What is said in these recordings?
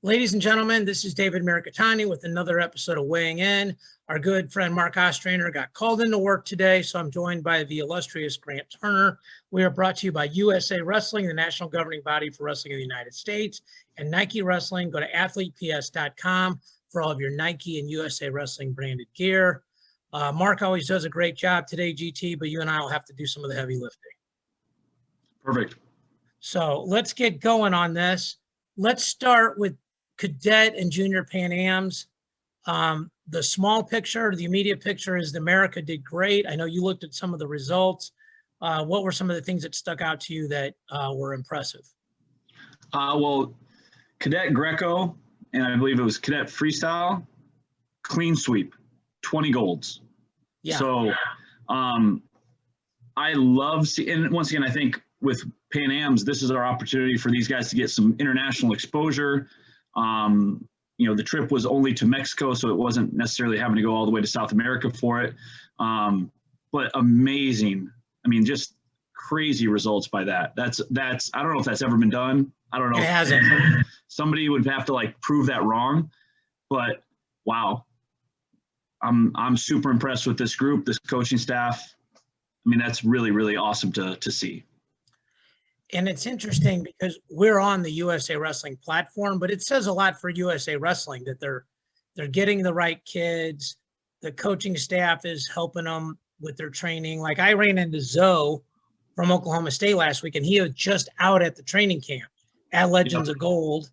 Ladies and gentlemen, this is David Mirikitani with another episode of Weighing In. Our good friend Mark Ostrander got called into work today, so I'm joined by the illustrious Grant Turner. We are brought to you by USA Wrestling, the national governing body for wrestling in the United States, and Nike Wrestling. Go to athleteps.com for all of your Nike and USA Wrestling branded gear. Mark always does a great job today, GT, but you and I will have to do some of the heavy lifting. Perfect. So let's get going on this. Let's start with Cadet and Junior Pan Ams. The small picture, the immediate picture is that America did great. I know you looked at some of the results. What were some of the things that stuck out to you that were impressive? Well, Cadet Greco, and I believe it was Cadet Freestyle, clean sweep, 20 golds. Yeah. So I love seeing, and once again, I think with Pan Ams, this is our opportunity for these guys to get some international exposure. The trip was only to Mexico, so it wasn't necessarily having to go all the way to South America for it. But amazing. I mean, just crazy results by that. That's, I don't know if that's ever been done. I don't know. It hasn't. Somebody would have to prove that wrong, but wow. I'm super impressed with this group, this coaching staff. I mean, that's really, really awesome to see. And it's interesting because we're on the USA Wrestling platform, but it says a lot for USA Wrestling that they're getting the right kids. The coaching staff is helping them with their training. Like I ran into Zoe from Oklahoma State last week, and he was just out at the training camp at Legends of Gold.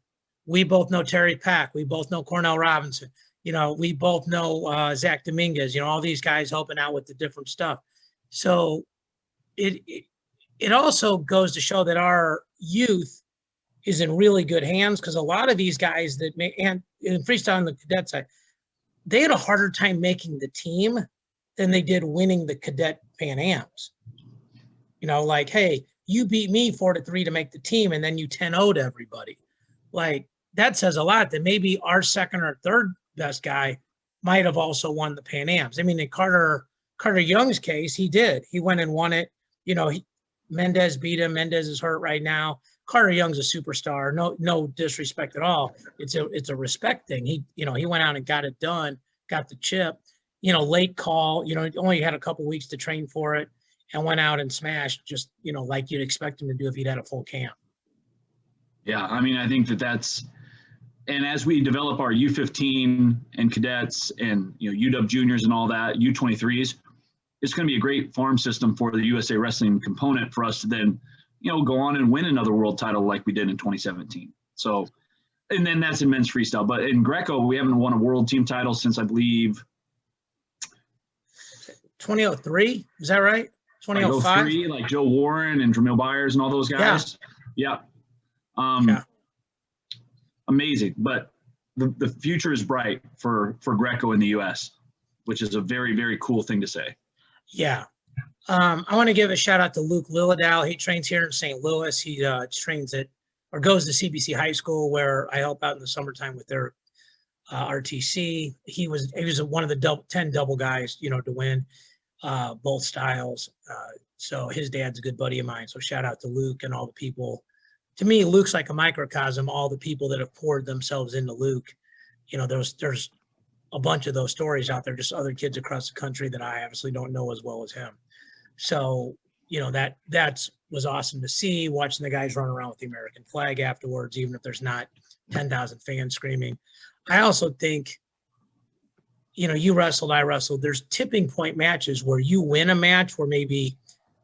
We both know Terry Pack. We both know Cornell Robinson. We both know Zach Dominguez. All these guys helping out with the different stuff. So it also goes to show that our youth is in really good hands, because a lot of these guys and in Freestyle on the Cadet side, they had a harder time making the team than they did winning the Cadet Pan Ams. Hey, you beat me 4-3 to make the team, and then you 10-0'd everybody. That says a lot that maybe our second or third best guy might have also won the Pan Ams. I mean, in Carter Young's case, he did. He went and won it. Mendez beat him. Mendez is hurt right now. Carter Young's a superstar. No disrespect at all. It's a respect thing. He went out and got it done, got the chip. Late call. Only had a couple weeks to train for it, and went out and smashed just like you'd expect him to do if he'd had a full camp. Yeah, I mean, I think that's, and as we develop our U15 and cadets and UW juniors and all that, U23s. It's going to be a great farm system for the USA Wrestling component for us to then, go on and win another world title like we did in 2017. So, and then that's in men's freestyle. But in Greco, we haven't won a world team title since, I believe, 2003. Is that right? 2005. Like Joe Warren and Dramil Byers and all those guys. Yeah. Amazing. But the future is bright for Greco in the U.S., which is a very, very cool thing to say. Yeah. I want to give a shout out to Luke Lillidow. He trains here in St. Louis. He trains goes to CBC High School, where I help out in the summertime with their RTC. He was one of the 10 double guys, to win both styles. So his dad's a good buddy of mine. So shout out to Luke and all the people. To me, Luke's like a microcosm, all the people that have poured themselves into Luke. There's a bunch of those stories out there, just other kids across the country that I obviously don't know as well as him. So, that was awesome to see, watching the guys run around with the American flag afterwards, even if there's not 10,000 fans screaming. I also think, you wrestled, I wrestled. There's tipping point matches where you win a match where maybe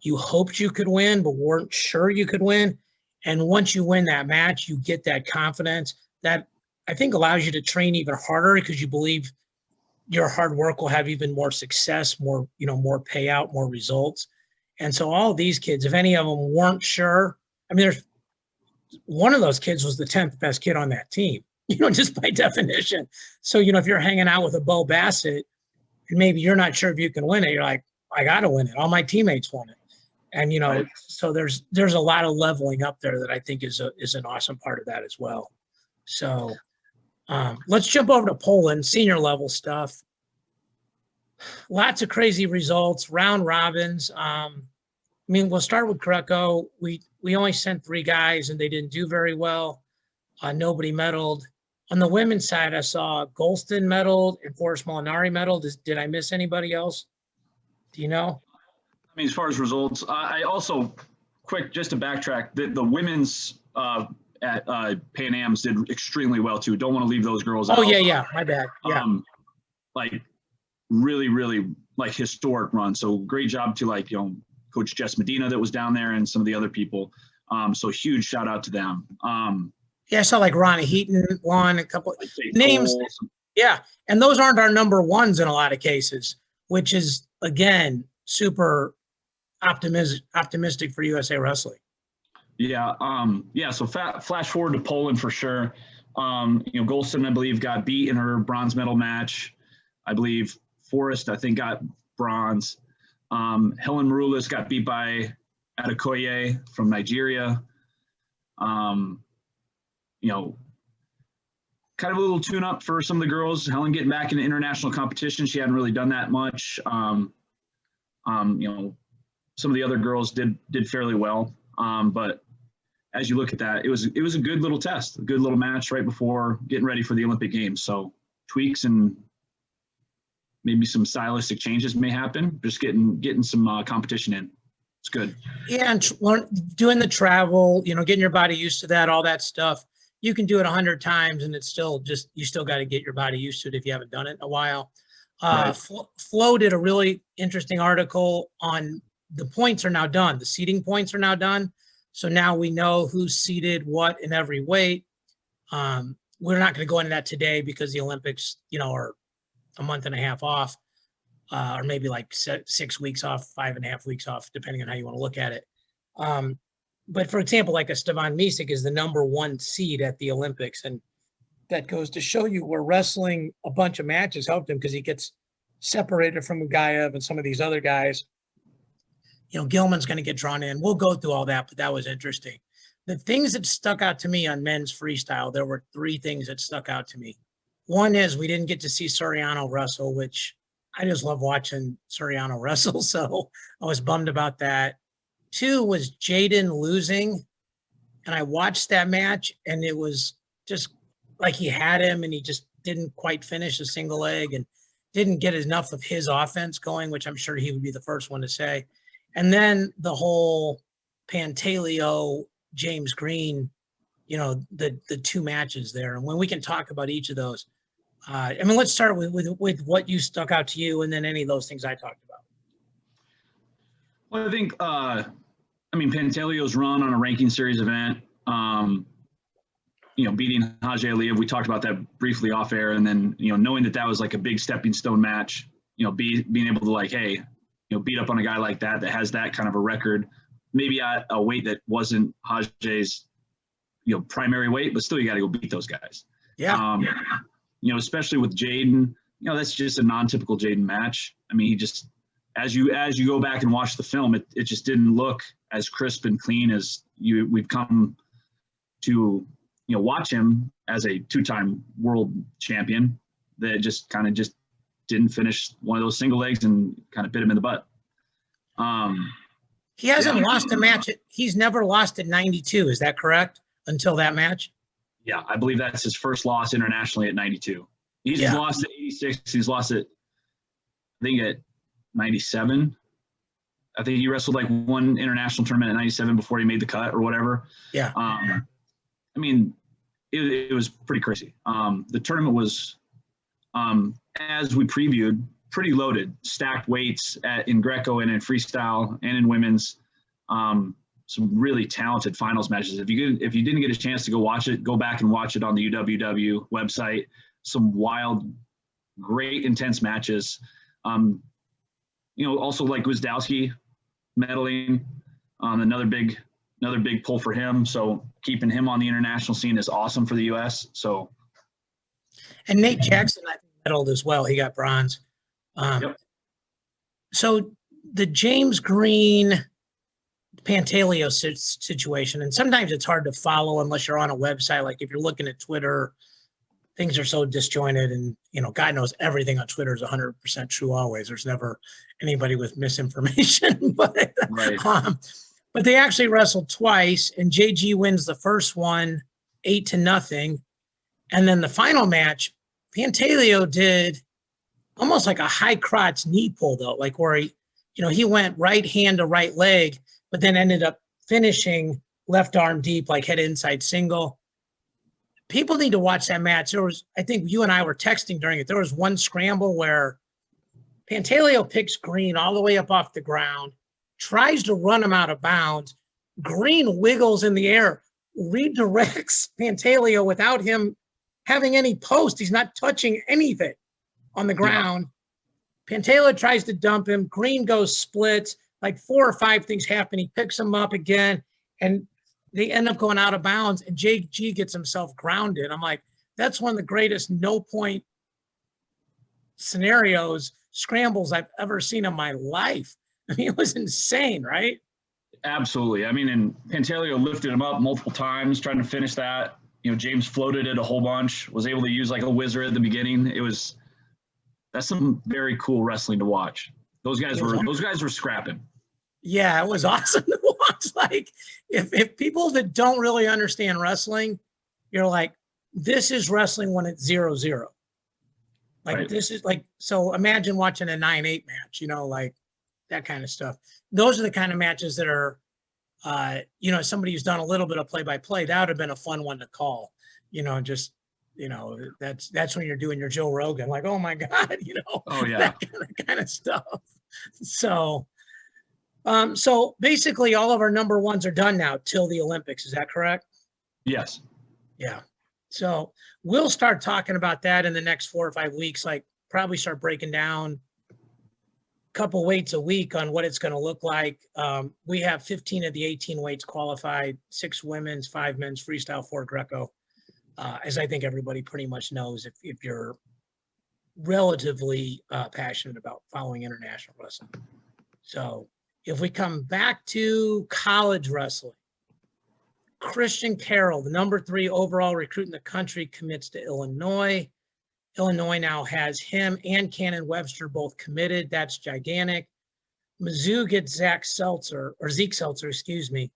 you hoped you could win, but weren't sure you could win. And once you win that match, you get that confidence that I think allows you to train even harder, because you believe your hard work will have even more success, more payout, more results. And so all of these kids, if any of them weren't sure, I mean, there's one of those kids was the 10th best kid on that team, just by definition. So, if you're hanging out with a Bo Bassett and maybe you're not sure if you can win it, you're like, I got to win it. All my teammates won it. And, Right. So there's a lot of leveling up there that I think is an awesome part of that as well. So let's jump over to Poland, senior level stuff. Lots of crazy results, round robins. We'll start with Greco. We only sent 3 guys and they didn't do very well. Nobody medaled. On the women's side, I saw Golston medaled and Forrest Molinari medaled. Did I miss anybody else? Do you know? I mean, as far as results, I also, quick, just to backtrack, the women's at Pan Am's did extremely well too. Don't want to leave those girls out. Oh, yeah. My bad. Yeah. Like really, really like historic run. So great job to like, Coach Jess Medina that was down there and some of the other people. So huge shout out to them. Yeah, I saw like Ronnie Heaton won a couple names. Cole. Yeah. And those aren't our number ones in a lot of cases, which is, again, super optimistic for USA Wrestling. Yeah. So flash forward to Poland for sure. Golston, I believe, got beat in her bronze medal match. I believe Forrest, I think, got bronze. Helen Maroulis got beat by Adekoye from Nigeria. Kind of a little tune-up for some of the girls. Helen getting back into international competition. She hadn't really done that much. Some of the other girls did fairly well. But as you look at that, it was a good little test, a good little match right before getting ready for the Olympic Games. So tweaks and maybe some stylistic changes may happen. Just getting some competition in. It's good. Yeah, and doing the travel, getting your body used to that, all that stuff. You can do it 100 times, and it's still you still got to get your body used to it if you haven't done it in a while. Right. Flo did a really interesting article on the points are now done. The seeding points are now done. So now we know who's seeded what in every weight. We're not going to go into that today because the Olympics, are a month and a half off, or maybe like 6 weeks off, 5.5 weeks off, depending on how you want to look at it. But for example, like a Stevan Misic is the number 1 seed at the Olympics. And that goes to show you where wrestling a bunch of matches helped him because he gets separated from Ugaev and some of these other guys. Gilman's going to get drawn in. We'll go through all that, but that was interesting. The things that stuck out to me on men's freestyle, there were 3 things that stuck out to me. One is we didn't get to see Soriano wrestle, which I just love watching Soriano wrestle. So I was bummed about that. 2 was Jaden losing. And I watched that match and it was just like he had him and he just didn't quite finish a single leg and didn't get enough of his offense going, which I'm sure he would be the first one to say. And then the whole Pantaleo, James Green, the 2 matches there. And when we can talk about each of those, let's start with what you stuck out to you and then any of those things I talked about. Well, I think, Pantaleo's run on a ranking series event, beating Haji Aliyev, we talked about that briefly off air. And then, knowing that was like a big stepping stone match, being able to like, hey, beat up on a guy like that has that kind of a record, maybe at a weight that wasn't Haji's, primary weight, but still you got to go beat those guys. Yeah. Especially with Jaden, that's just a non-typical Jaden match. I mean, he just, as you go back and watch the film, it just didn't look as crisp and clean as we've come to, watch him as a 2-time world champion that just didn't finish one of those single legs and kind of bit him in the butt. He hasn't lost a match. He's never lost at 92. Is that correct? Until that match? Yeah, I believe that's his first loss internationally at 92. He's lost at 86. He's lost at, I think, at 97. I think he wrestled like one international tournament at 97 before he made the cut or whatever. Yeah. It was pretty crazy. The tournament was, as we previewed, pretty loaded, stacked weights in Greco and in freestyle and in women's. Some really talented finals matches. If you didn't get a chance to go watch it, go back and watch it on the UWW website. Some wild, great, intense matches. Also like Gwizdowski medaling, another big pull for him. So keeping him on the international scene is awesome for the U.S. So, and Nate Jackson, I think, medaled as well. He got bronze. Yep. So the James Green Pantaleo situation, and sometimes it's hard to follow unless you're on a website. Like if you're looking at Twitter, things are so disjointed, and God knows everything on Twitter is 100% true always. There's never anybody with misinformation, but right. But they actually wrestled twice, and JG wins the first one 8-0, And then the final match, Pantaleo did almost like a high crotch knee pull though, like where he went right hand to right leg, but then ended up finishing left arm deep, like head inside single. People need to watch that match. I think you and I were texting during it. There was one scramble where Pantaleo picks Green all the way up off the ground, tries to run him out of bounds. Green wiggles in the air, redirects Pantaleo without him having any post. He's not touching anything on the ground. Yeah. Pantaleo tries to dump him. Green goes splits. Like 4 or 5 things happen. He picks him up again, and they end up going out of bounds, and JG gets himself grounded. I'm like, that's one of the greatest no-point scrambles I've ever seen in my life. I mean, it was insane, right? Absolutely. I mean, and Pantaleo lifted him up multiple times trying to finish that. James floated it a whole bunch, was able to use like a wizard at the beginning. That's some very cool wrestling to watch. Those guys were scrapping. Yeah, it was awesome to watch. Like, if people that don't really understand wrestling, you're like, this is wrestling when it's 0-0. Like, right. This is like, so imagine watching a 9-8 match, like that kind of stuff. Those are the kind of matches that are, somebody who's done a little bit of play-by-play, that would have been a fun one to call, that's when you're doing your Joe Rogan, like, oh my God, oh yeah, that kind of stuff. So basically all of our number ones are done now till the Olympics. Is that correct? Yes. Yeah. So we'll start talking about that in the next 4 or 5 weeks, like probably start breaking down a couple weights a week on what it's going to look like. We have 15 of the 18 weights qualified, 6 women's, 5 men's, freestyle, 4 Greco. As I think everybody pretty much knows, if you're relatively passionate about following international wrestling. So if we come back to college wrestling, Christian Carroll, the number 3 overall recruit in the country, commits to Illinois. Illinois now has him and Cannon Webster both committed. That's gigantic. Mizzou gets Zeke Seltzer, excuse me.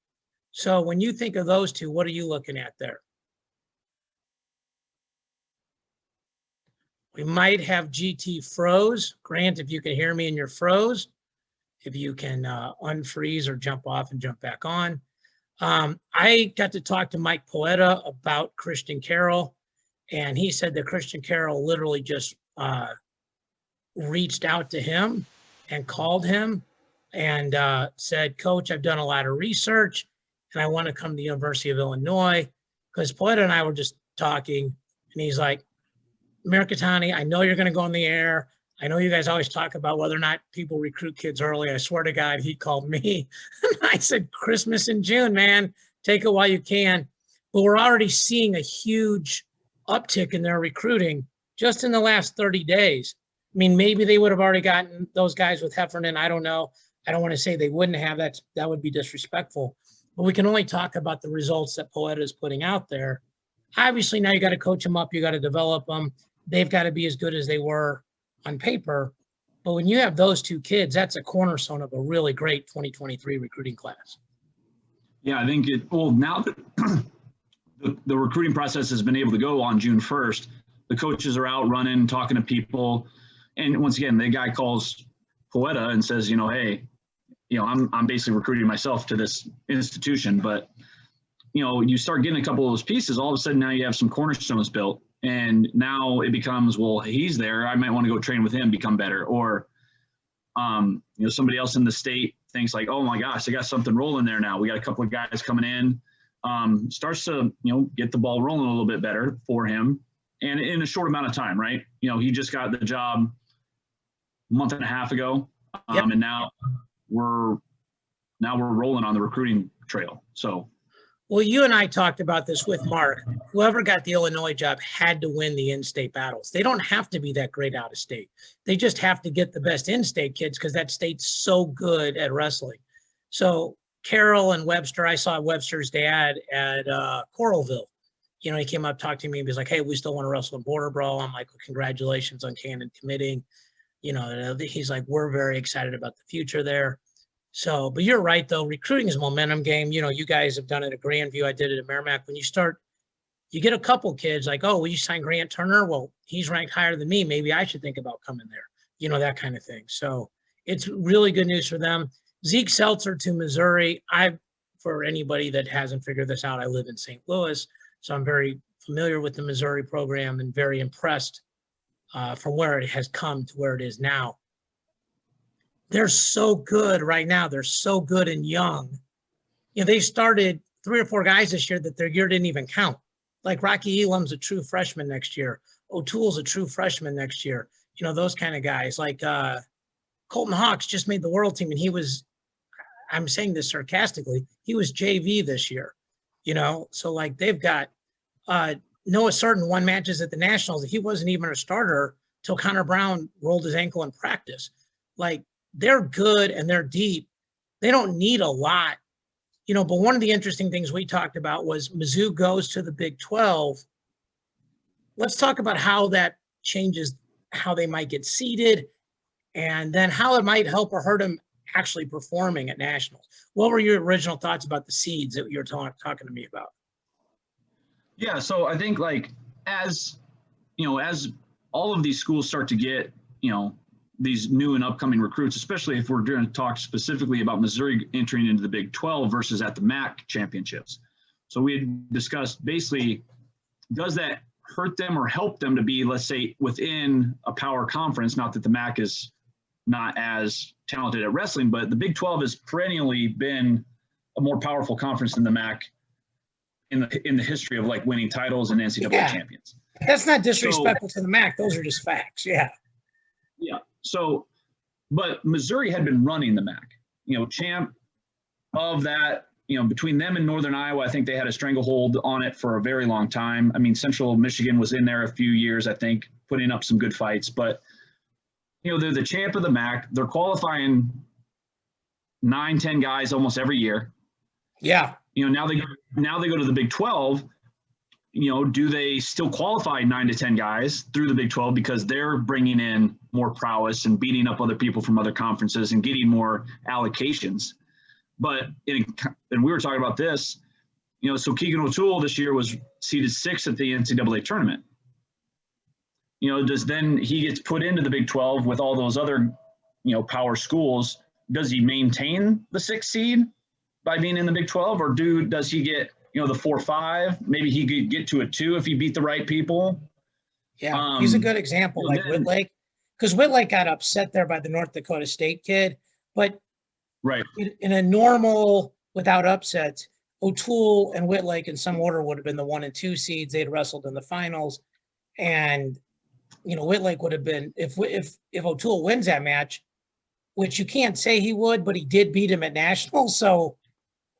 So when you think of those two, what are you looking at there? We might have GT froze. Grant, if you can hear me and you're froze, if you can unfreeze or jump off and jump back on. I got to talk to Mike Poeta about Christian Carroll, and he said that Christian Carroll literally just reached out to him and called him and said, Coach, I've done a lot of research and I want to come to the University of Illinois, because Poeta and I were just talking, and he's like, Mirikitani, I know you're going to go on the air. I know you guys always talk about whether or not people recruit kids early. I swear to God, he called me. And I said, Christmas in June, man, take it while you can. But we're already seeing a huge uptick in their recruiting just in the last 30 days. I mean, maybe they would have already gotten those guys with Heffernan. I don't know. I don't want to say they wouldn't have. That would be disrespectful. But we can only talk about the results that Poeta is putting out there. Obviously, now you got to coach them up. You got to develop them. They've got to be as good as they were on paper. But when you have those 2 kids, that's a cornerstone of a really great 2023 recruiting class. Yeah, I think now that the recruiting process has been able to go on June 1st, the coaches are out running, talking to people. And once again, the guy calls Poeta and says, hey, I'm basically recruiting myself to this institution. But, you start getting a couple of those pieces, all of a sudden now you have some cornerstones built. And now it becomes, well, he's there, I might want to go train with him, become better. Or, somebody else in the state thinks like, oh my gosh, I got something rolling there now. We got a couple of guys coming in, starts to, get the ball rolling a little bit better for him. And in a short amount of time, right? He just got the job a month and a half ago. Yep. And now we're rolling on the recruiting trail. So. Well, you and I talked about this with Mark. Whoever got the Illinois job had to win the in-state battles. They don't have to be that great out of state. They just have to get the best in-state kids because that state's so good at wrestling. So Carroll and Webster, I saw Webster's dad at Coralville. He came up, talked to me, and was like, hey, we still want to wrestle in Border Brawl. I'm like, well, congratulations on Cannon committing. He's like, we're very excited about the future there. So, but you're right, though. Recruiting is a momentum game. You guys have done it at Grandview. I did it at Merrimack. When you you get a couple kids like, oh, will you sign Grant Turner? Well, he's ranked higher than me. Maybe I should think about coming there, that kind of thing. So it's really good news for them. Zeke Seltzer to Missouri. For anybody that hasn't figured this out, I live in St. Louis, so I'm very familiar with the Missouri program and very impressed from where it has come to where it is now. They're so good right now. They're so good and young. They started 3 or 4 guys this year that their year didn't even count. Like Rocky Elam's a true freshman next year. O'Toole's a true freshman next year. Those kind of guys. Like Colton Hawks just made the world team, and he was, I'm saying this sarcastically, he was JV this year. So like they've got Noah Certain won matches at the Nationals. He wasn't even a starter till Connor Brown rolled his ankle in practice. Like they're good and they're deep. They don't need a lot. But one of the interesting things we talked about was Mizzou goes to the Big 12. Let's talk about how that changes how they might get seeded and then how it might help or hurt them actually performing at nationals. What were your original thoughts about the seeds that you were talking to me about? Yeah, so I think like as all of these schools start to get, these new and upcoming recruits, especially if we're going to talk specifically about Missouri entering into the Big 12 versus at the MAC championships. So we had discussed basically, does that hurt them or help them to be, let's say, within a power conference? Not that the MAC is not as talented at wrestling, but the Big 12 has perennially been a more powerful conference than the MAC in the history of like winning titles and NCAA champions. That's not disrespectful to the MAC. Those are just facts. Yeah. Yeah. So, but Missouri had been running the MAC, champ of that, between them and Northern Iowa, I think they had a stranglehold on it for a very long time. I mean, Central Michigan was in there a few years, I think, putting up some good fights, but they're the champ of the MAC. They're qualifying 9-10 guys almost every year. Yeah. Now they go to the Big 12. Do they still qualify 9 to 10 guys through the Big 12 because they're bringing in more prowess and beating up other people from other conferences and getting more allocations? But and we were talking about this, so Keegan O'Toole this year was seeded 6th at the NCAA tournament. Does then he gets put into the Big 12 with all those other, power schools? Does he maintain the 6th seed by being in the Big 12, or does he get the 4-5? Maybe he could get to a 2 if he beat the right people. Yeah, he's a good example, like Whitlake, because Whitlake got upset there by the North Dakota State kid. But right in a normal, without upsets, O'Toole and Whitlake in some order would have been the 1 and 2 seeds. They'd wrestled in the finals, and Whitlake would have been if O'Toole wins that match, which you can't say he would, but he did beat him at nationals. So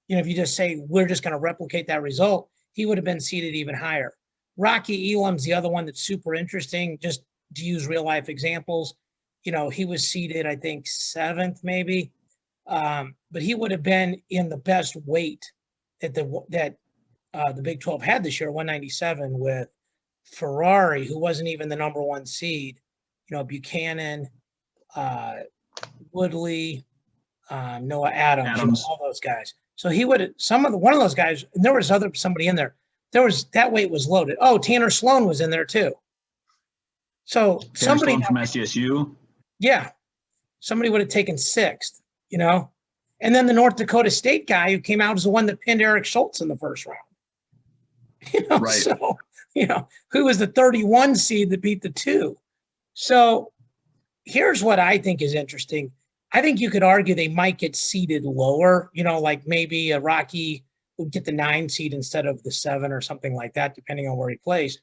if you just say we're just going to replicate that result, he would have been seated even higher. Rocky Elam's the other one that's super interesting, just to use real life examples. He was seated, I think, 7th maybe, but he would have been in the best weight that the Big 12 had this year, 197, with Ferrari, who wasn't even the number 1 seed, Buchanan, Woodley, Noah Adams. All those guys. So he would one of those guys, and there was somebody in there. That weight was loaded. Oh, Tanner Sloan was in there too. So Tanner Sloan from SDSU. Yeah. Somebody would have taken 6th, and then the North Dakota State guy who came out was the one that pinned Eric Schultz in the first round. Right. So, who was the 31 seed that beat the 2. So here's what I think is interesting. I think you could argue they might get seeded lower, like maybe a Rocky would get the 9 seed instead of the 7 or something like that, depending on where he plays.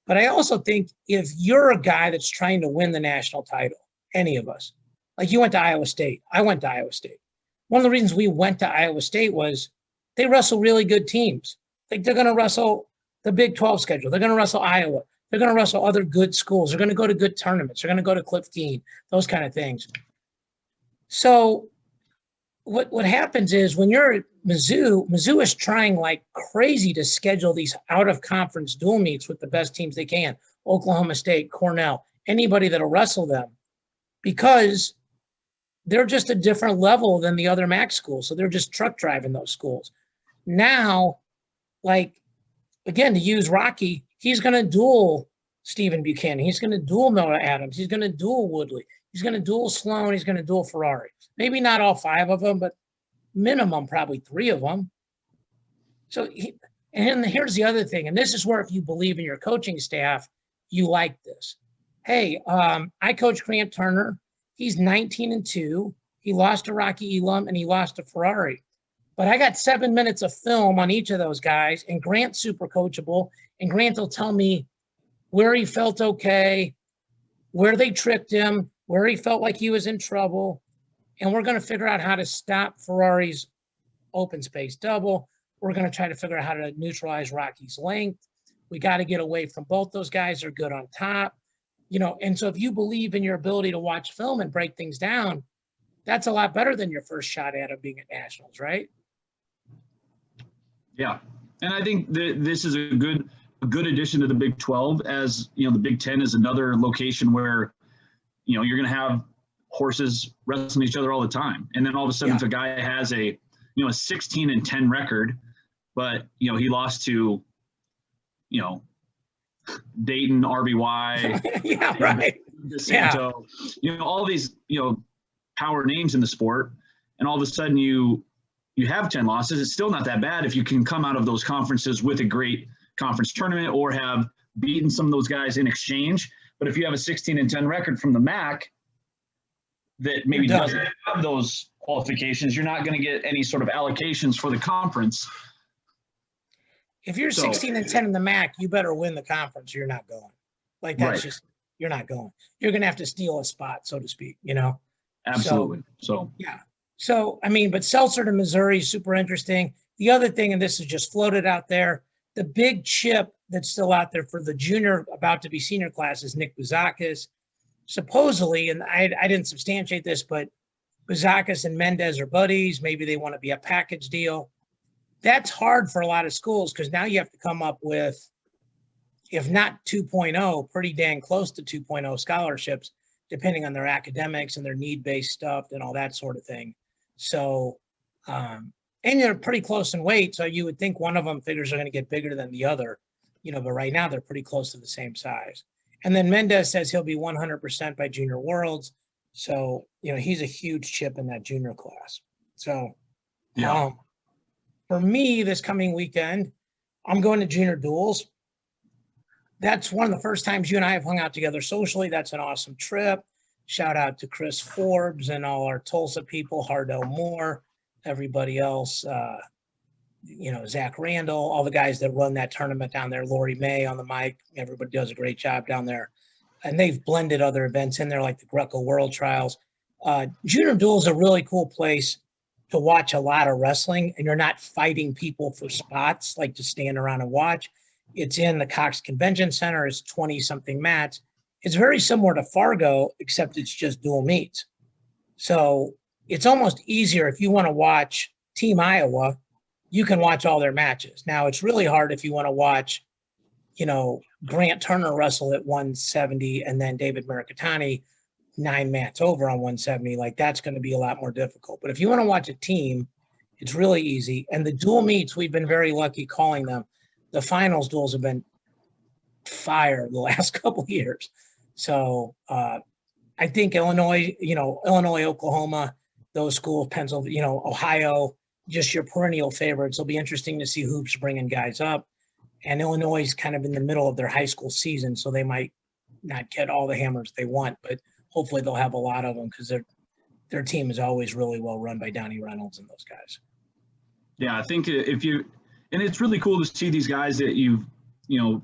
But I also think if you're a guy that's trying to win the national title, any of us, like you went to Iowa State, I went to Iowa State. One of the reasons we went to Iowa State was they wrestle really good teams. Like they're going to wrestle the Big 12 schedule. They're going to wrestle Iowa. They're going to wrestle other good schools. They're going to go to good tournaments. They're going to go to Cliff Dean, those kind of things. So what happens is when you're at Mizzou is trying like crazy to schedule these out-of-conference dual meets with the best teams they can, Oklahoma State, Cornell, anybody that'll wrestle them, because they're just a different level than the other MAC schools. So they're just truck driving those schools. Now, like again, to use Rocky, he's going to duel Stephen Buchanan. He's going to duel Noah Adams. He's going to duel Woodley. He's going to duel Sloan. He's going to duel Ferrari. Maybe not all 5 of them, but minimum probably 3 of them. So, and here's the other thing, and this is where if you believe in your coaching staff, you like this. Hey, I coach Grant Turner. He's 19-2. He lost to Rocky Elam and he lost to Ferrari. But I got 7 minutes of film on each of those guys, and Grant's super coachable, and Grant will tell me where he felt okay, where they tricked him, where he felt like he was in trouble, and we're going to figure out how to stop Ferrari's open space double. We're going to try to figure out how to neutralize Rocky's length. We got to get away from both those guys. They're good on top, you know. And so if you believe in your ability to watch film and break things down, that's a lot better than your first shot at it being at nationals, right? Yeah, and I think that this is a good addition to the Big 12. As you know, the Big 10 is another location where, you know, you're going to have horses wrestling each other all the time, and then all of a sudden, if a guy has a 16-10 record, but you know he lost to, you know, Dayton, RBY, yeah, right, DeSanto, you know, all these, you know, power names in the sport, and all of a sudden you have 10 losses. It's still not that bad if you can come out of those conferences with a great conference tournament or have beaten some of those guys in exchange. But if you have a 16-10 record from the MAC that maybe doesn't have those qualifications, you're not going to get any sort of allocations for the conference. If you're 16-10 in the MAC, you better win the conference. You're not going. Like that's just, you're not going. You're going to have to steal a spot, so to speak, you know? Absolutely. So yeah. So, I mean, but Seltzer to Missouri is super interesting. The other thing, and this is just floated out there, the big chip that's still out there for the junior, about to be senior class is Nick Bouzakis. Supposedly, and I didn't substantiate this, but Bouzakis and Mendez are buddies. Maybe they want to be a package deal. That's hard for a lot of schools because now you have to come up with, if not 2.0, pretty dang close to 2.0 scholarships, depending on their academics and their need-based stuff and all that sort of thing. So, and they're pretty close in weight. So you would think one of them figures are going to get bigger than the other, you know, but right now they're pretty close to the same size. And then Mendez says he'll be 100% by Junior Worlds. So, you know, he's a huge chip in that junior class. So, for me, this coming weekend, I'm going to junior duels. That's one of the first times you and I have hung out together socially. That's an awesome trip. Shout out to Chris Forbes and all our Tulsa people, Hardell Moore, everybody else, you know, Zach Randall, all the guys that run that tournament down there, Lori May on the mic. Everybody does a great job down there. And they've blended other events in there like the Greco World Trials. Junior Duel is a really cool place to watch a lot of wrestling, and you're not fighting people for spots, like to stand around and watch. It's in the Cox Convention Center. It's 20-something mats. It's very similar to Fargo, except it's just dual meets. So it's almost easier if you want to watch Team Iowa, you can watch all their matches. Now, it's really hard if you want to watch, you know, Grant Turner wrestle at 170 and then David Mirikitani 9 mats over on 170. Like, that's going to be a lot more difficult. But if you want to watch a team, it's really easy. And the dual meets, we've been very lucky calling them. The finals duels have been fire the last couple of years. So I think Illinois, Oklahoma, those schools, Pennsylvania, Ohio, just your perennial favorites. It'll be interesting to see Hoops bringing guys up. And Illinois is kind of in the middle of their high school season, so they might not get all the hammers they want, but hopefully they'll have a lot of them because their team is always really well run by Donnie Reynolds and those guys. Yeah, I think and it's really cool to see these guys that you've,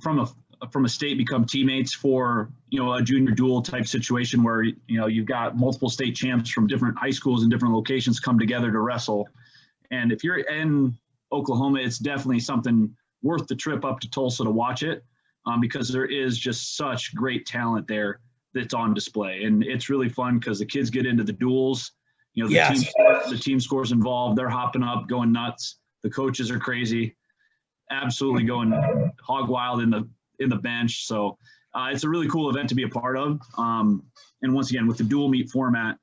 from a state become teammates for, a junior duel type situation where, you've got multiple state champs from different high schools and different locations come together to wrestle. And if you're in Oklahoma, it's definitely something worth the trip up to Tulsa to watch it, because there is just such great talent there that's on display. And it's really fun because the kids get into the duels, the team scores involved, they're hopping up, going nuts. The coaches are crazy, absolutely going hog wild in the bench. So it's a really cool event to be a part of. And once again, with the dual meet format,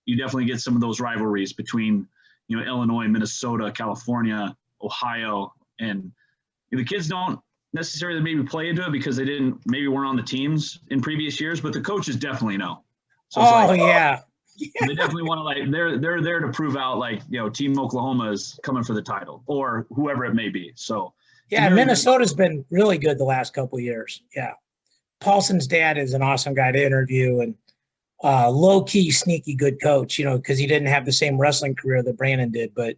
you definitely get some of those rivalries between, Illinois, Minnesota, California, Ohio, and the kids don't necessarily maybe play into it because they maybe weren't on the teams in previous years, but the coaches definitely know. So it's Oh, yeah. they definitely want to, like, they're there to prove out, like, Team Oklahoma is coming for the title or whoever it may be. So Yeah, Minnesota's been really good the last couple of years. Yeah. Paulson's dad is an awesome guy to interview, and low-key, sneaky good coach, because he didn't have the same wrestling career that Brandon did, but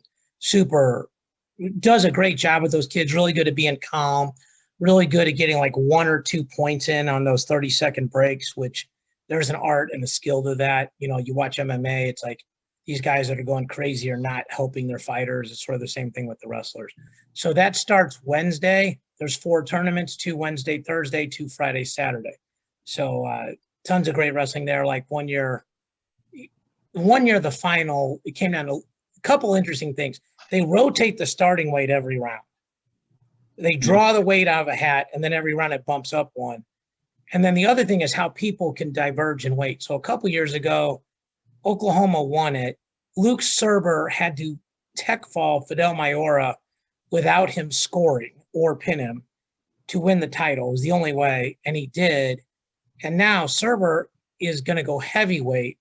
does a great job with those kids, really good at being calm, really good at getting like 1 or 2 points in on those 30-second breaks, which there's an art and a skill to that. You watch MMA, it's like these guys that are going crazy are not helping their fighters. It's sort of the same thing with the wrestlers. So that starts Wednesday. There's 4 tournaments, 2 Wednesday, Thursday, 2 Friday, Saturday. So tons of great wrestling there. Like one year, the final, it came down to a couple interesting things. They rotate the starting weight every round. They draw the weight out of a hat, and then every round it bumps up 1. And then the other thing is how people can diverge in weight. So a couple years ago, Oklahoma won it. Luke Serber had to tech fall Fidel Mayora without him scoring or pin him to win the title. It was the only way, and he did. And now Serber is going to go heavyweight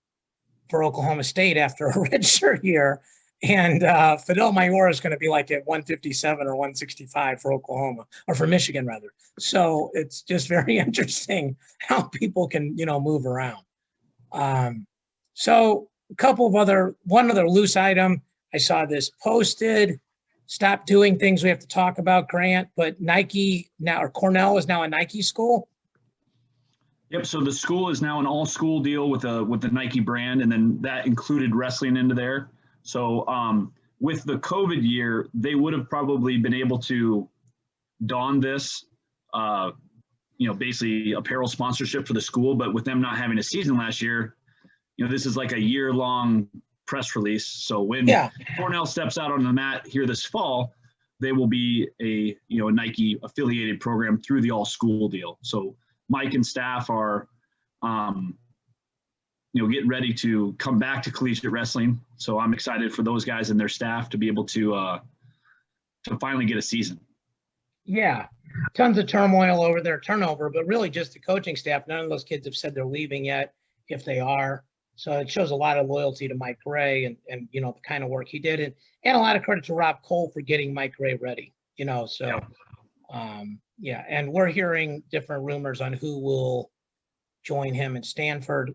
for Oklahoma State after a redshirt year. And Fidel Mayora is going to be like at 157 or 165 for Oklahoma, or for Michigan, rather. So it's just very interesting how people can, move around. So one other loose item. I saw this posted. Stop doing things we have to talk about, Grant, but Nike now, or Cornell is now a Nike school. Yep. So the school is now an all-school deal with the Nike brand, and then that included wrestling into there. So with the COVID year, they would have probably been able to don this, basically apparel sponsorship for the school. But with them not having a season last year, this is like a year-long press release. So when Cornell steps out on the mat here this fall, they will be a Nike affiliated program through the all-school deal. So Mike and staff are getting ready to come back to collegiate wrestling. So I'm excited for those guys and their staff to be able to finally get a season. Yeah, tons of turmoil over their turnover, but really just the coaching staff. None of those kids have said they're leaving yet, if they are. So it shows a lot of loyalty to Mike Gray and the kind of work he did. And a lot of credit to Rob Cole for getting Mike Gray ready, And we're hearing different rumors on who will join him at Stanford,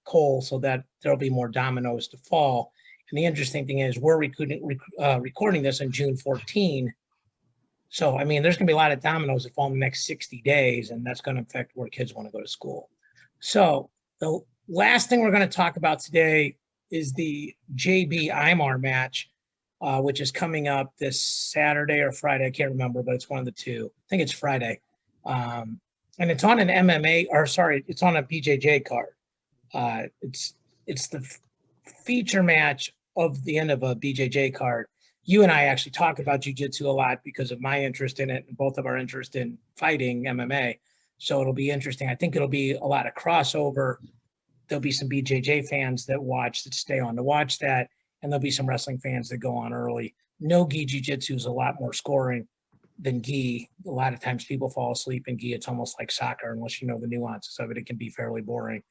Cole, so that there'll be more dominoes to fall. And the interesting thing is we're recording this on June 14. So, there's going to be a lot of dominoes that fall in the next 60 days, and that's going to affect where kids want to go to school. So the last thing we're going to talk about today is the JB Imar match, which is coming up this Saturday or Friday. I can't remember, but it's one of the two. I think it's Friday. And it's on an it's on a BJJ card. It's the feature match of the end of a BJJ card. You and I actually talk about jiu-jitsu a lot because of my interest in it and both of our interest in fighting MMA. So it'll be interesting. I think it'll be a lot of crossover. There'll be some BJJ fans that stay on to watch that. And there'll be some wrestling fans that go on early. No-gi jiu-jitsu is a lot more scoring than gi. A lot of times people fall asleep in gi. It's almost like soccer, unless you know the nuances of it. It can be fairly boring.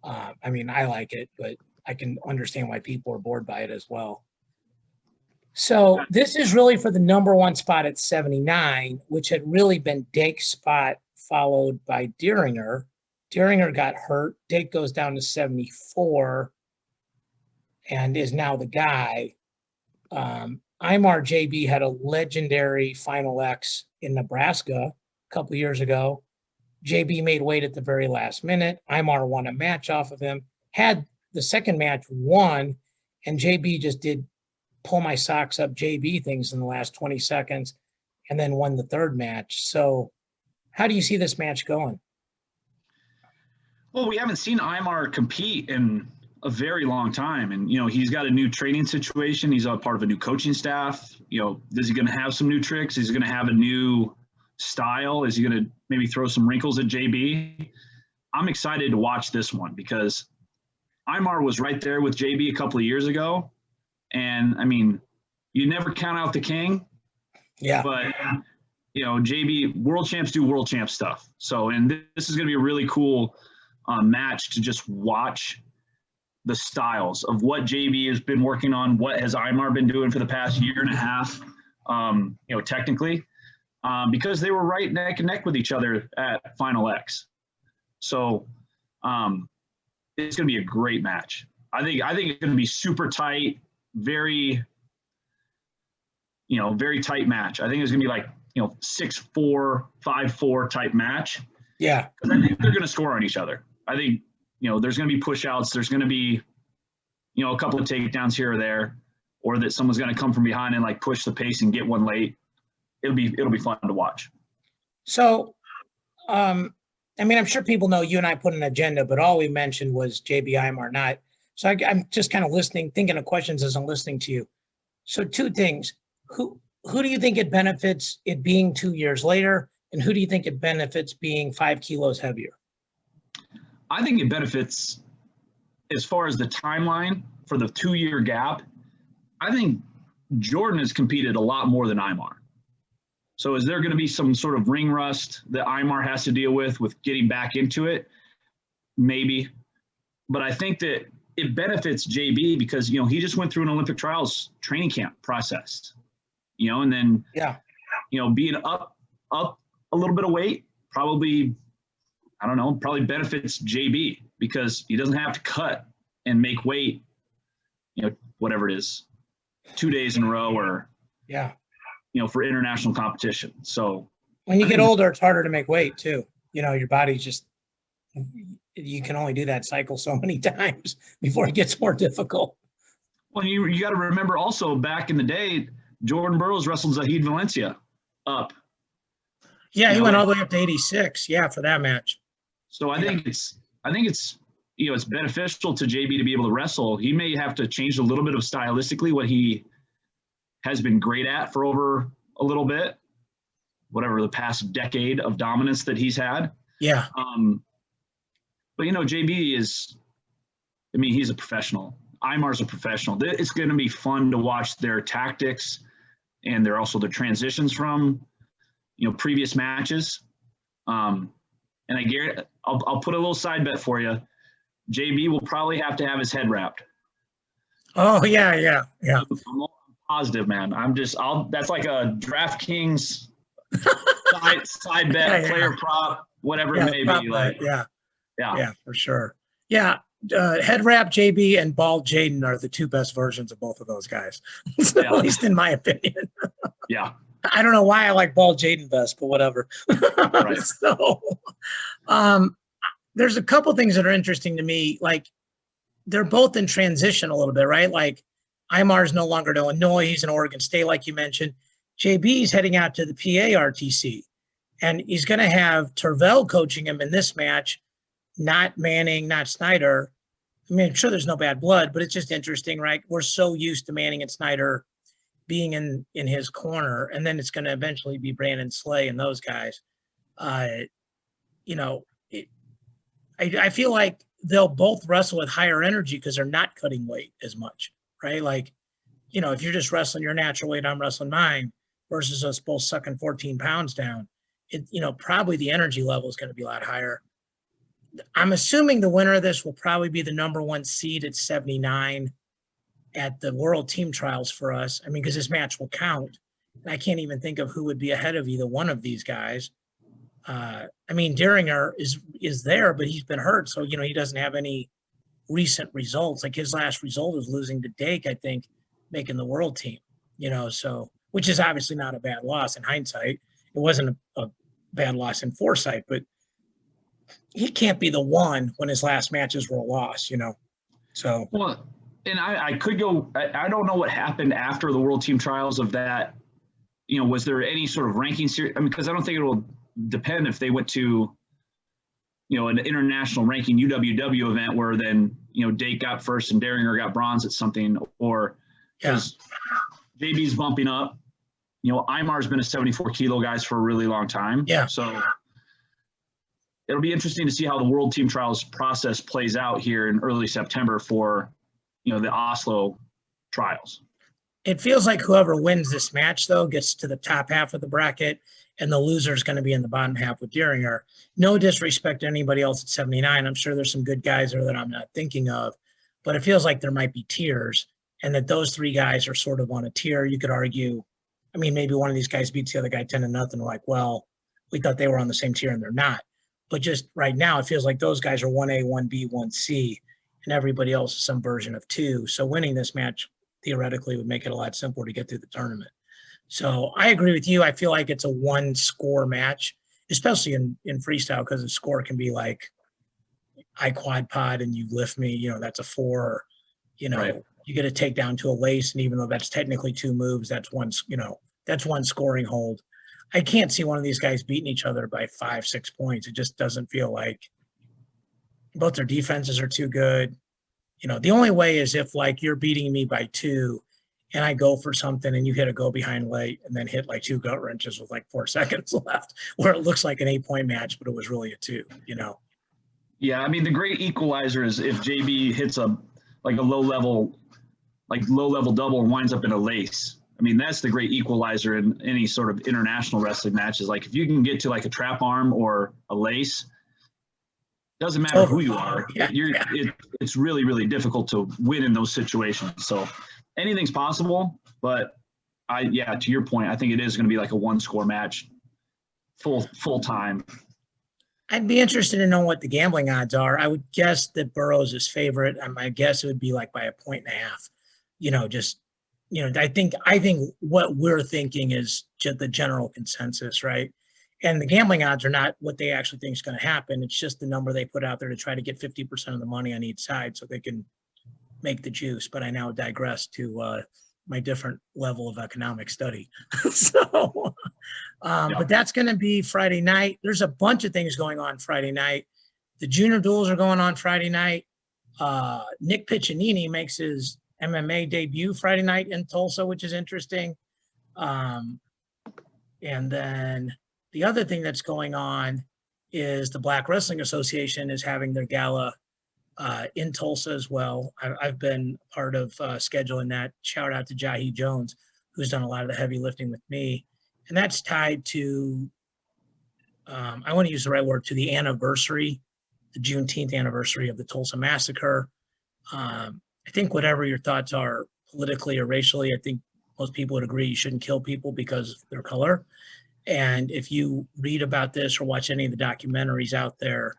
I like it, but I can understand why people are bored by it as well. So this is really for the number 1 spot at 79, which had really been Dake's spot, followed by Dieringer. Dieringer got hurt. Dake goes down to 74 and is now the guy. Imar JB had a legendary Final X in Nebraska a couple years ago. JB made weight at the very last minute. Imar won a match off of him, had the second match won, and JB just did pull my socks up JB things in the last 20 seconds and then won the third match. So how do you see this match going? Well, we haven't seen Imar compete in a very long time. And, he's got a new training situation. He's a part of a new coaching staff. Is he going to have some new tricks? Is he going to have a new style? Is he going to maybe throw some wrinkles at JB? I'm excited to watch this one because Imar was right there with JB a couple of years ago. And you never count out the king. Yeah. But JB world champs do world champ stuff. So, and this is going to be a really cool match to just watch the styles of what JB has been working on, what has Imar been doing for the past year and a half, technically, because they were right neck and neck with each other at Final X. So it's going to be a great match. I think it's going to be super tight, very tight match. I think it's going to be like, 6-4, 5-4 type match. Yeah. Because I think they're going to score on each other. I think, there's going to be push outs. There's going to be, a couple of takedowns here or there, or that someone's going to come from behind and like push the pace and get one late. It'll be fun to watch. So, I'm sure people know you and I put an agenda, but all we mentioned was JB Imar, not. So I'm just kind of listening, thinking of questions as I'm listening to you. So 2 things. Who do you think it benefits it being 2 years later? And who do you think it benefits being 5 kilos heavier? I think it benefits as far as the timeline for the 2-year gap. I think Jordan has competed a lot more than Imar. So is there going to be some sort of ring rust that Imar has to deal with getting back into it? Maybe. But I think that it benefits JB because, he just went through an Olympic trials training camp process, and then, being up a little bit of weight, probably benefits JB because he doesn't have to cut and make weight, whatever it is, 2 days in a row or, for international competition. So when you get older, it's harder to make weight too. Your body's just, you can only do that cycle so many times before it gets more difficult. Well, you got to remember also back in the day, Jordan Burroughs wrestled Zahid Valencia up. Yeah, he went all the way up to 86. Yeah, for that match. So I think it's it's beneficial to JB to be able to wrestle. He may have to change a little bit of stylistically what he has been great at for over a little bit, whatever the past decade of dominance that he's had. Yeah. But JB is, he's a professional. Imar's a professional. It's going to be fun to watch their tactics and their transitions from, previous matches. And I guarantee, I'll put a little side bet for you. JB will probably have to have his head wrapped. Oh yeah. I'm positive, man. That's like a DraftKings side bet, player prop, whatever it may be. Like, yeah, for sure. Yeah. Head wrap JB and bald Jaden are the 2 best versions of both of those guys, at least in my opinion. Yeah. I don't know why I like bald Jaden best, but whatever. Right. So, there's a couple things that are interesting to me. Like, they're both in transition a little bit, right? Like, Imar's no longer in Illinois. He's in Oregon State, like you mentioned. JB's heading out to the PA RTC, and he's going to have Tervel coaching him in this match, not Manning, not Snyder. I'm sure there's no bad blood, but it's just interesting, right? We're so used to Manning and Snyder being in his corner, and then it's going to eventually be Brandon Slay and those guys. I feel like they'll both wrestle with higher energy because they're not cutting weight as much, right? Like, if you're just wrestling your natural weight, I'm wrestling mine versus us both sucking 14 pounds down, probably the energy level is going to be a lot higher. I'm assuming the winner of this will probably be the number 1 seed at 79 at the World Team Trials for us. Because this match will count. And I can't even think of who would be ahead of either one of these guys. Deringer is there, but he's been hurt. So, he doesn't have any recent results. Like, his last result was losing to Dake, I think, making the world team, so, which is obviously not a bad loss in hindsight. It wasn't a bad loss in foresight, but he can't be the one when his last matches were a loss, so. Well, and I could go, I don't know what happened after the World Team Trials of that. Was there any sort of ranking series? Because I don't think it will depend if they went to, an international ranking UWW event where then, Dake got first and Deringer got bronze at something, or because JB's bumping up. Imar's been a 74 kilo guys for a really long time. Yeah. So it'll be interesting to see how the World Team Trials process plays out here in early September for, the Oslo trials. It feels like whoever wins this match, though, gets to the top half of the bracket, and the loser is going to be in the bottom half with Dieringer. No disrespect to anybody else at 79. I'm sure there's some good guys there that I'm not thinking of, but it feels like there might be tiers, and that those three guys are sort of on a tier. You could argue, I mean, maybe one of these guys beats the other guy 10-0. Like, well, we thought they were on the same tier, and they're not. But just right now, it feels like those guys are 1A, 1B, 1C, and everybody else is some version of 2. So winning this match theoretically would make it a lot simpler to get through the tournament. So I agree with you. I feel like it's a one-score match, especially in freestyle, because the score can be like, I quad pod and you lift me, you know, that's a 4. Or, you know, Right. You get a takedown to a lace, and even though that's technically 2 moves, that's one, you know, that's one scoring hold. I can't see one of these guys beating each other by 5-6 points. It just doesn't feel like both their defenses are too good. You know, the only way is if like you're beating me by 2 and I go for something and you hit a go behind late and then hit like 2 gut wrenches with like 4 seconds left, where it looks like an 8-point match, but it was really a 2, you know? Yeah, I mean, the great equalizer is if JB hits a low level double and winds up in a lace. I mean, that's the great equalizer in any sort of international wrestling matches. Like if you can get to like a trap arm or a lace, doesn't matter who you are. It's really, really difficult to win in those situations. So anything's possible, but to your point, I think it is going to be like a 1-score match, full time. I'd be interested to know what the gambling odds are. I would guess that Burroughs is favorite. My guess it would be like by 1.5 points. You know, just, you know, I think what we're thinking is just the general consensus, right? And the gambling odds are not what they actually think is going to happen. It's just the number they put out there to try to get 50% of the money on each side so they can make the juice. But I now digress to my different level of economic study. But that's going to be Friday night. There's a bunch of things going on Friday night. The junior duels are going on Friday night. Nick Piccinini makes his MMA debut Friday night in Tulsa, which is interesting. And then the other thing that's going on is the Black Wrestling Association is having their gala in Tulsa as well. I've been part of scheduling that. Shout out to Jahi Jones, who's done a lot of the heavy lifting with me. And that's tied to, I want to use the right word, to the anniversary, the Juneteenth anniversary of the Tulsa Massacre. I think whatever your thoughts are politically or racially, I think most people would agree you shouldn't kill people because of their color. And if you read about this or watch any of the documentaries out there,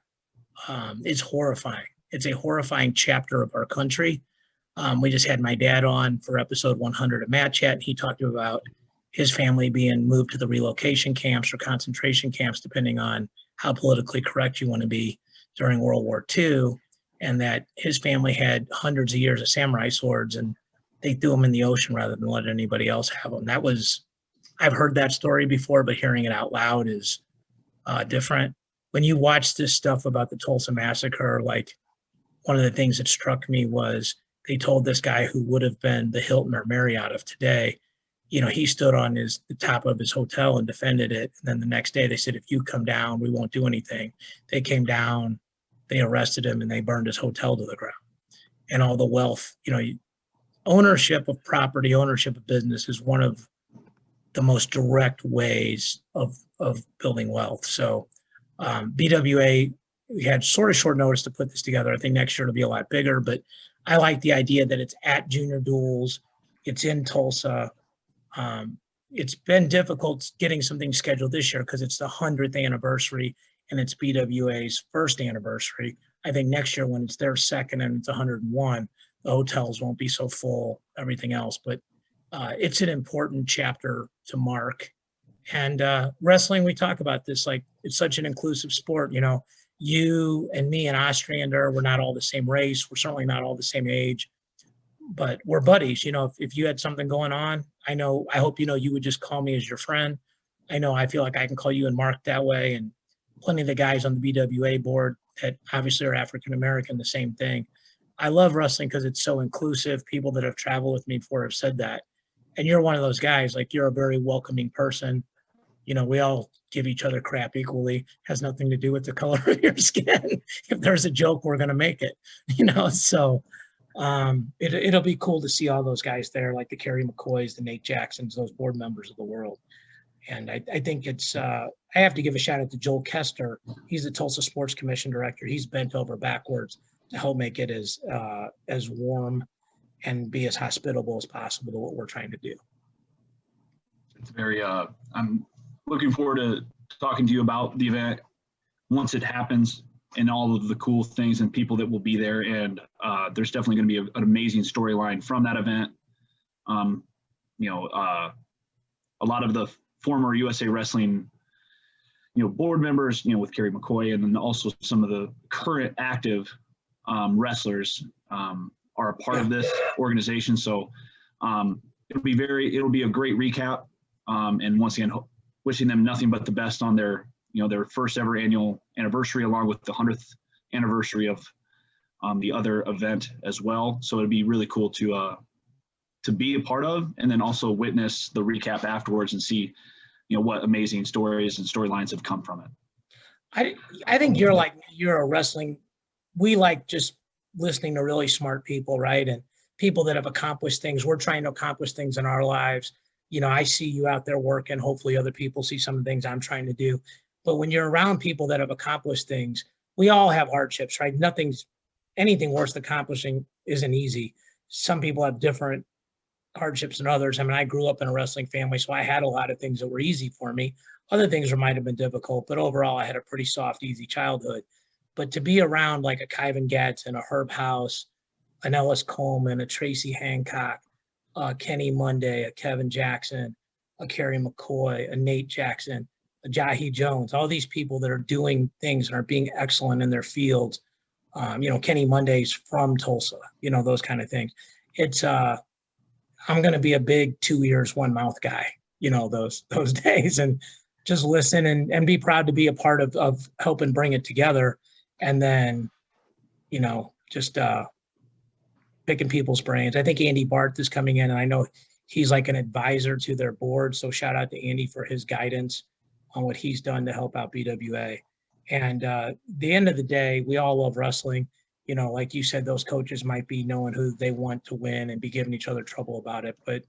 it's horrifying. It's a horrifying chapter of our country. We just had my dad on for episode 100 of Matt Chat, and he talked about his family being moved to the relocation camps or concentration camps, depending on how politically correct you want to be, during World War II, and that his family had hundreds of years of samurai swords, and they threw them in the ocean rather than let anybody else have them. That was, I've heard that story before, but hearing it out loud is different. When you watch this stuff about the Tulsa Massacre, like one of the things that struck me was they told this guy who would have been the Hilton or Marriott of today, you know, he stood on the top of his hotel and defended it. And then the next day they said, if you come down, we won't do anything. They came down, they arrested him, and they burned his hotel to the ground. And all the wealth, you know, ownership of property, ownership of business is one of the most direct ways of building wealth. So BWA, we had sort of short notice to put this together. I think next year it'll be a lot bigger, but I like the idea that it's at Junior Duels. It's in Tulsa. It's been difficult getting something scheduled this year because it's the 100th anniversary and it's BWA's first anniversary. I think next year when it's their second and it's 101, the hotels won't be so full, everything else. But it's an important chapter to mark. And wrestling, we talk about this, like it's such an inclusive sport. You know, you and me and Ostrander, we're not all the same race. We're certainly not all the same age, but we're buddies. You know, if you had something going on, I hope you know you would just call me as your friend. I feel like I can call you and Mark that way. And plenty of the guys on the BWA board that obviously are African-American, the same thing. I love wrestling because it's so inclusive. People that have traveled with me before have said that. And you're one of those guys, like you're a very welcoming person. You know, we all give each other crap equally. Has nothing to do with the color of your skin. If there's a joke, we're going to make it, you know? So It'll be cool to see all those guys there, like the Kerry McCoys, the Nate Jacksons, those board members of the world. And I think it's, I have to give a shout out to Joel Kester. He's the Tulsa Sports Commission director. He's bent over backwards to help make it as warm and be as hospitable as possible to what we're trying to do. It's very, I'm looking forward to talking to you about the event once it happens and all of the cool things and people that will be there. And there's definitely going to be an amazing storyline from that event. A lot of the former USA Wrestling, board members, with Kerry McCoy, and then also some of the current active wrestlers are a part of this organization. So it'll be a great recap. And once again, wishing them nothing but the best on their first ever annual anniversary, along with the 100th anniversary of the other event as well. So it'd be really cool to be a part of, and then also witness the recap afterwards and see, what amazing stories and storylines have come from it. I think you're a wrestling. We like just listening to really smart people, right? And people that have accomplished things. We're trying to accomplish things in our lives. I see you out there working. Hopefully other people see some of the things I'm trying to do. But when you're around people that have accomplished things, we all have hardships, right? Anything worth accomplishing isn't easy. Some people have different hardships than others. I mean, I grew up in a wrestling family, so I had a lot of things that were easy for me. Other things might have been difficult, but overall I had a pretty soft, easy childhood. But to be around like a Kyvan Gadsden, a Herb House, an Ellis Coleman, a Tracy Hancock, Kenny Monday, a Kevin Jackson, a Kerry McCoy, a Nate Jackson, a Jahi Jones, all these people that are doing things and are being excellent in their fields. Kenny Monday's from Tulsa, those kind of things. It's, I'm going to be a big 2 ears, 1 mouth guy, those days, and just listen and be proud to be a part of helping bring it together. And then, just picking people's brains. I think Andy Barth is coming in, and I know he's like an advisor to their board. So shout out to Andy for his guidance on what he's done to help out BWA. And the end of the day, we all love wrestling. Like you said, those coaches might be knowing who they want to win and be giving each other trouble about it. But,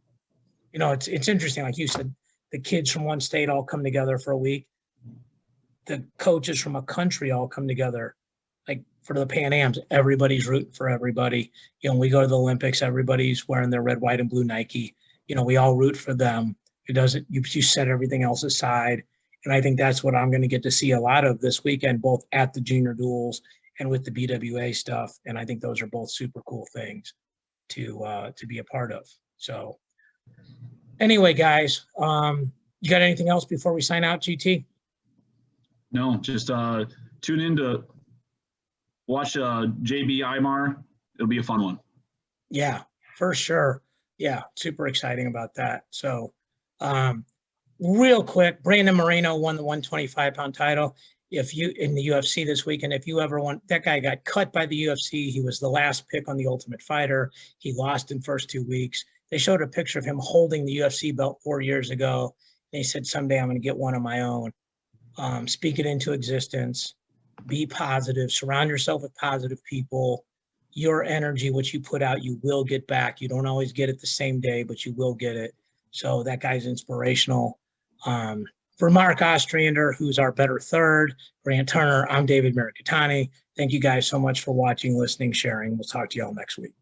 it's interesting. Like you said, the kids from one state all come together for a week. The coaches from a country all come together. Like for the Pan Ams, everybody's rooting for everybody. We go to the Olympics, everybody's wearing their red, white, and blue Nike. We all root for them. You set everything else aside. And I think that's what I'm going to get to see a lot of this weekend, both at the junior duels and with the BWA stuff. And I think those are both super cool things to be a part of. So anyway, guys, you got anything else before we sign out, GT? No, just tune in to watch JB Imar. It'll be a fun one. Yeah, for sure. Yeah, super exciting about that. So real quick, Brandon Moreno won the 125-pound title. If you in the UFC this weekend, if you ever want, that guy got cut by the UFC. He was the last pick on the Ultimate Fighter. He lost in first 2 weeks. They showed a picture of him holding the UFC belt 4 years ago. And he said, someday I'm going to get one of my own. Speak it into existence. Be positive. Surround yourself with positive people. Your energy, what you put out, you will get back. You don't always get it the same day, but you will get it. So that guy's inspirational. For Mark Ostrander, who's our better third, Grant Turner, I'm David Mirikitani. Thank you guys so much for watching, listening, sharing. We'll talk to you all next week.